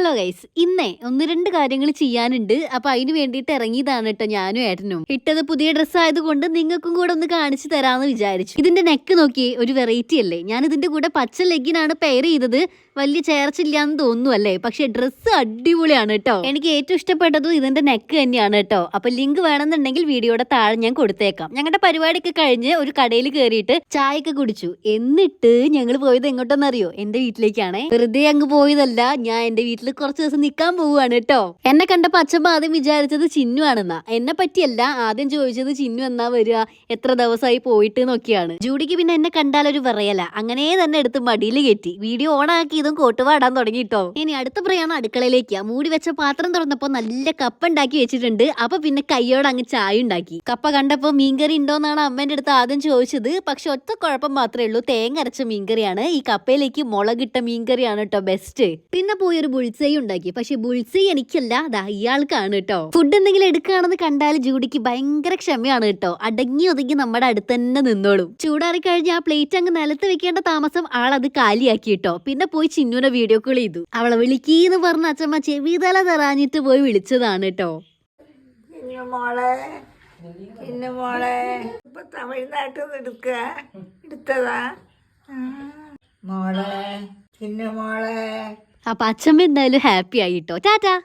Hello guys, ഇന്നേ ഒന്ന് രണ്ട് കാര്യങ്ങൾ ചെയ്യാനുണ്ട്. അപ്പൊ അതിന് വേണ്ടിയിട്ട് ഇറങ്ങിയതാണ് കേട്ടോ ഞാനും ഏട്ടനും. ഇട്ടത് പുതിയ ഡ്രസ്സ് ആയതുകൊണ്ട് നിങ്ങൾക്കും കൂടെ ഒന്ന് കാണിച്ചു തരാന്ന് വിചാരിച്ചു. ഇതിന്റെ നെക്ക് നോക്കിയേ, ഒരു വെറൈറ്റി അല്ലേ. ഞാൻ ഇതിന്റെ കൂടെ പച്ച ലെഗിനാണ് പെയർ ചെയ്തത്. വലിയ ചേർച്ചില്ലാന്ന് തോന്നുന്നു അല്ലേ, പക്ഷെ ഡ്രസ്സ് അടിപൊളിയാണ് കേട്ടോ. എനിക്ക് ഏറ്റവും ഇഷ്ടപ്പെട്ടതും ഇതിന്റെ നെക്ക് തന്നെയാണ് കേട്ടോ. അപ്പൊ ലിങ്ക് വേണമെന്നുണ്ടെങ്കിൽ വീഡിയോയുടെ താഴെ ഞാൻ കൊടുത്തേക്കാം. ഞങ്ങളുടെ പരിപാടിയൊക്കെ കഴിഞ്ഞ് ഒരു കടയിൽ കയറിയിട്ട് ചായയൊക്കെ കുടിച്ചു. എന്നിട്ട് ഞങ്ങൾ പോയത് എങ്ങോട്ടെന്നറിയോ? എന്റെ വീട്ടിലേക്കാണേ. വെറുതെ അങ്ങ് പോയതല്ല, ഞാൻ എന്റെ വീട്ടിൽ കുറച്ച് ദിവസം നിൽക്കാൻ പോവുകയാണ് കേട്ടോ. എന്നെ കണ്ടപ്പോ അച്ഛമ്മ ആദ്യം വിചാരിച്ചത് ചിന്നു ആണെന്നാ. എന്നെ പറ്റിയല്ല, ആദ്യം ചോദിച്ചത് ചിന്നു എന്നാ വരിക, എത്ര ദിവസമായി പോയിട്ട് നോക്കിയാണ്. ജൂഡിക്ക് പിന്നെ എന്നെ കണ്ടാലൊരു പറയല, അങ്ങനെ തന്നെ എടുത്ത് മടിയിൽ കയറ്റി വീഡിയോ ഓൺ ആക്കി ഇതും കോട്ടുപാടാൻ തുടങ്ങിട്ടോ. ഇനി അടുത്ത പ്രയാണം അടുക്കളയിലേക്കാ. മൂടി വെച്ച പാത്രം തുറന്നപ്പോ നല്ല കപ്പ ഉണ്ടാക്കി വെച്ചിട്ടുണ്ട്. അപ്പൊ പിന്നെ കയ്യോട് അങ്ങ് ചായ ഉണ്ടാക്കി. കപ്പ കണ്ടപ്പോ മീൻകറി ഉണ്ടോന്നാണ് അമ്മേന്റെ അടുത്ത് ആദ്യം ചോദിച്ചത്. പക്ഷെ ഒറ്റ കുഴപ്പം മാത്രമേ ഉള്ളൂ, തേങ്ങ അരച്ച മീൻകറിയാണ്. ഈ കപ്പയിലേക്ക് മുളകിട്ട മീൻകറിയാണ് കേട്ടോ ബെസ്റ്റ്. പിന്നെ പോയി ഒരു ബുൾസൈ ഉണ്ടാക്കി. പക്ഷെ ബുൾസൈ എനിക്കല്ല, ദാ ഇയാൾക്കാണ് കേട്ടോ. ഫുഡ് എന്തെങ്കിലും എടുക്കുകയാണെന്ന് കണ്ടാൽ ജൂഡിക്ക് ഭയങ്കര ക്ഷമയാണ് കേട്ടോ. അടങ്ങി ഒതുങ്ങി നമ്മുടെ അടുത്ത് തന്നെ നിന്നോളും. ചൂടാറി കഴിഞ്ഞ് ആ പ്ലേറ്റ് അങ്ങ് നിലത്ത് വെക്കേണ്ട താമസം ആളത് കാലിയാക്കി കേട്ടോ. പിന്നെ പോയി ചിന്നുനെ വീഡിയോ കോൾ ചെയ്തു. അവളെ വിളിക്കീന്ന് പറഞ്ഞ അച്ഛമ്മ ചെവിതല തെറാഞ്ഞിട്ട് പോയി വിളിച്ചതാണ് കേട്ടോ. ഇപ്പൊ തമിഴ്നാട്ടിൽ നിന്ന് എടുത്തതാ മോളെ. അപ്പൊ അച്ഛമ്മ എന്തായാലും ഹാപ്പി ആയിട്ടോ. ടാറ്റാ.